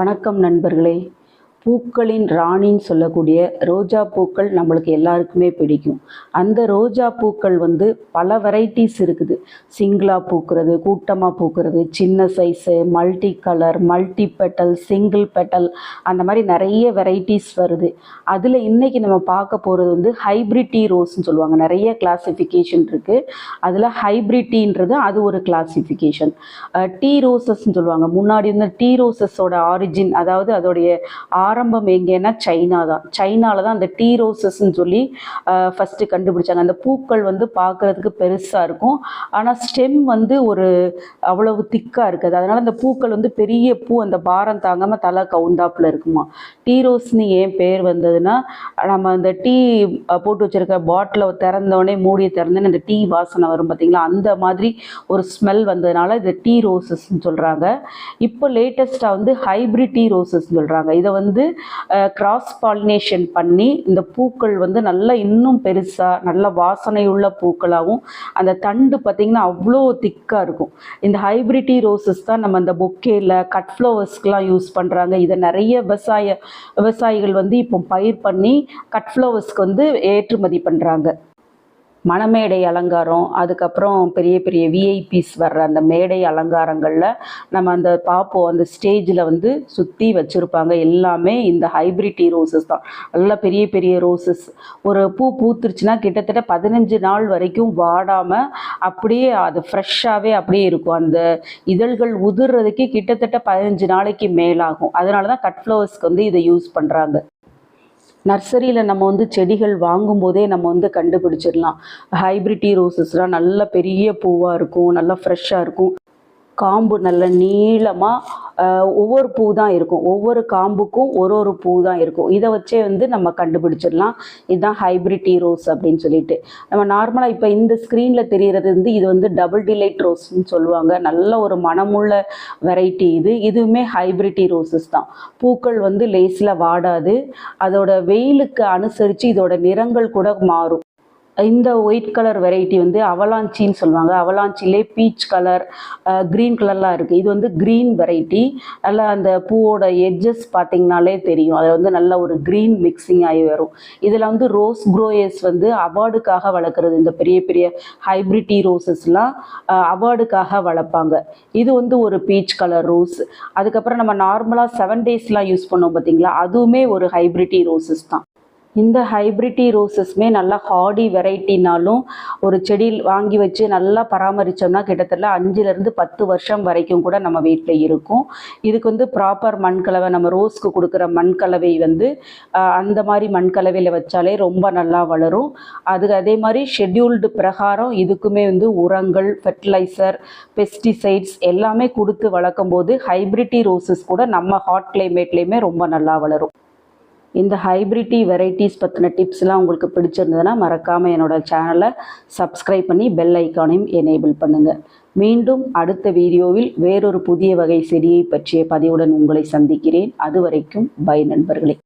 வணக்கம் நண்பர்களே. பூக்களின் ராணின்னு சொல்லக்கூடிய ரோஜா பூக்கள் நம்மளுக்கு எல்லாருக்குமே பிடிக்கும். அந்த ரோஜா பூக்கள் பல வெரைட்டிஸ் இருக்குது. சிங்கிளாக பூக்கிறது, கூட்டமாக பூக்கிறது, சின்ன size, multi colour, multi petal, single petal, அந்த மாதிரி நிறைய வெரைட்டிஸ் வருது. அதில் இன்றைக்கி நம்ம பார்க்க போகிறது ஹைப்ரிட் டீ ரோஸ்ன்னு சொல்லுவாங்க. நிறைய கிளாசிஃபிகேஷன் இருக்குது. அதில் ஹைப்ரிட் டீன்றது அது ஒரு கிளாசிஃபிகேஷன். டீ ரோசஸ்ன்னு சொல்லுவாங்க. முன்னாடி டீ ரோசஸோட ஆரிஜின், அதாவது அதோடைய ஆரம்பம் எங்கேன்னா சைனாவில் தான் அந்த டீ ரோசஸ்ன்னு சொல்லி ஃபஸ்ட்டு கண்டுபிடிச்சாங்க. அந்த பூக்கள் பார்க்குறதுக்கு பெருசாக இருக்கும், ஆனால் ஸ்டெம் ஒரு அவ்வளவு திக்காக இருக்குது. அதனால் அந்த பூக்கள் பெரிய பூ, அந்த பாரம் தாங்காமல் தலை கவுந்தாப்பில் இருக்குமா. டீ ரோஸ்னு ஏன் பேர் வந்ததுன்னா, நம்ம அந்த டீ போட்டு வச்சுருக்க பாட்டிலை திறந்தோடனே, மூடியை திறந்தோடனே அந்த டீ வாசனை வரும் பார்த்திங்களா, அந்த மாதிரி ஒரு ஸ்மெல் வந்ததுனால இது டீ ரோசஸ்ன்னு சொல்கிறாங்க. இப்போ லேட்டஸ்ட்டாக ஹைப்ரிட் டீ ரோசஸ்ன்னு சொல்கிறாங்க. இதை கிராஸ் பாலினேஷன் பண்ணி இந்த பூக்கள் நல்லா இன்னும் பெருசாக நல்ல வாசனையுள்ள பூக்களாகவும், அந்த தண்டு பார்த்திங்கன்னா அவ்வளோ திக்காக இருக்கும். இந்த ஹைப்ரிட் டீ ரோசஸ் தான் நம்ம அந்த பொக்கேல கட் ஃப்ளவர்ஸ்க்கெலாம் யூஸ் பண்ணுறாங்க. இதை நிறைய விவசாயிகள் இப்போ பயிர் பண்ணி கட் ஃப்ளவர்ஸ்க்கு ஏற்றுமதி பண்ணுறாங்க. மணமேடை அலங்காரம், அதுக்கப்புறம் பெரிய பெரிய விஐபிஸ் வர்ற அந்த மேடை அலங்காரங்களில் நம்ம அந்த பார்ப்போம். அந்த ஸ்டேஜில் சுற்றி வச்சுருப்பாங்க. எல்லாமே இந்த ஹைப்ரிட் டீ ரோசஸ் தான். நல்லா பெரிய பெரிய ரோசஸ். ஒரு பூ பூத்துருச்சுன்னா கிட்டத்தட்ட 15 நாள் வரைக்கும் வாடாமல் அப்படியே அது ஃப்ரெஷ்ஷாகவே அப்படியே இருக்கும். அந்த இதழ்கள் உதிர்றதுக்கு கிட்டத்தட்ட 15 நாளைக்கு மேலாகும். அதனால தான் கட் ஃப்ளவர்ஸ்க்கு இதை யூஸ் பண்ணுறாங்க. நர்சரியில் நம்ம செடிகள் வாங்கும்போதே நம்ம கண்டுபிடிச்சிடலாம். ஹைப்ரிட் டீ ரோசஸ்லாம் நல்ல பெரிய பூவாக இருக்கும், நல்லா ஃப்ரெஷ்ஷாக இருக்கும். காம்பு நல்ல நீளமாக ஒவ்வொரு பூ தான் இருக்கும். ஒவ்வொரு காம்புக்கும் ஒரு பூ தான் இருக்கும். இதை வச்சே நம்ம கண்டுபிடிச்சிடலாம் இதுதான் ஹைப்ரிட் டீ ரோஸ் அப்படின்னு சொல்லிட்டு. நம்ம நார்மலாக இப்போ இந்த ஸ்க்ரீனில் தெரிகிறது இது டபுள் டிலைட் ரோஸ்ன்னு சொல்லுவாங்க. நல்ல ஒரு மனமுள்ள வெரைட்டி இது. இதுவுமே ஹைப்ரிட் டீ ரோசஸ் தான். பூக்கள் லேஸில் வாடாது. அதோட வெயிலுக்கு அனுசரித்து இதோட நிறங்கள் கூட மாறும். இந்த ஒயிட் கலர் வெரைட்டி அவலாஞ்சின்னு சொல்லுவாங்க. அவலாஞ்சிலே பீச் கலர், க்ரீன் கலர்லாம் இருக்குது. இது க்ரீன் வெரைட்டி. நல்லா அந்த பூவோட எட்ஜஸ் பார்த்திங்கனாலே தெரியும். அது நல்ல ஒரு க்ரீன் மிக்சிங் ஆகி வரும். இதில் ரோஸ் க்ரோயர்ஸ் அவார்டுக்காக வளர்க்குறது. இந்த பெரிய பெரிய ஹைப்ரிட் டீ ரோசஸ்லாம் அவார்டுக்காக வளர்ப்பாங்க. இது ஒரு பீச் கலர் ரோஸ். அதுக்கப்புறம் நம்ம நார்மலாக 7 டேஸ்லாம் யூஸ் பண்ணோம் பார்த்திங்களா, அதுவுமே ஒரு ஹைப்ரிட் டீ ரோசஸ் தான். இந்த ஹைப்ரிட் டீ ரோசஸ்மே நல்லா ஹார்டி வெரைட்டினாலும் ஒரு செடி வாங்கி வச்சு நல்லா பராமரித்தோம்னா கிட்டத்தட்ட 5லேருந்து 10 வருஷம் வரைக்கும் கூட நம்ம வீட்டில் இருக்கும். இதுக்கு ப்ராப்பர் மண்கலவை, நம்ம ரோஸ்க்கு கொடுக்குற மண்கலவை அந்த மாதிரி மண்கலவையில் வச்சாலே ரொம்ப நல்லா வளரும். அதே மாதிரி ஷெட்யூல்டு பிரகாரம் இதுக்குமே உரங்கள், ஃபெர்டிலைசர், பெஸ்டிசைட்ஸ் எல்லாமே கொடுத்து வளர்க்கும் போது ஹைப்ரிட் டீ ரோசஸ் கூட நம்ம ஹாட் கிளைமேட்லேயுமே ரொம்ப நல்லா வளரும். இந்த ஹைப்ரிட் டீ வெரைட்டிஸ் பற்றின டிப்ஸ்லாம் உங்களுக்கு பிடிச்சிருந்ததுன்னா மறக்காமல் என்னோடய சேனலை சப்ஸ்கிரைப் பண்ணி பெல் ஐக்கானையும் எனேபிள் பண்ணுங்கள். மீண்டும் அடுத்த வீடியோவில் வேறொரு புதிய வகை செடியை பற்றிய பதிவுடன் உங்களை சந்திக்கிறேன். அது வரைக்கும் பை நண்பர்களே.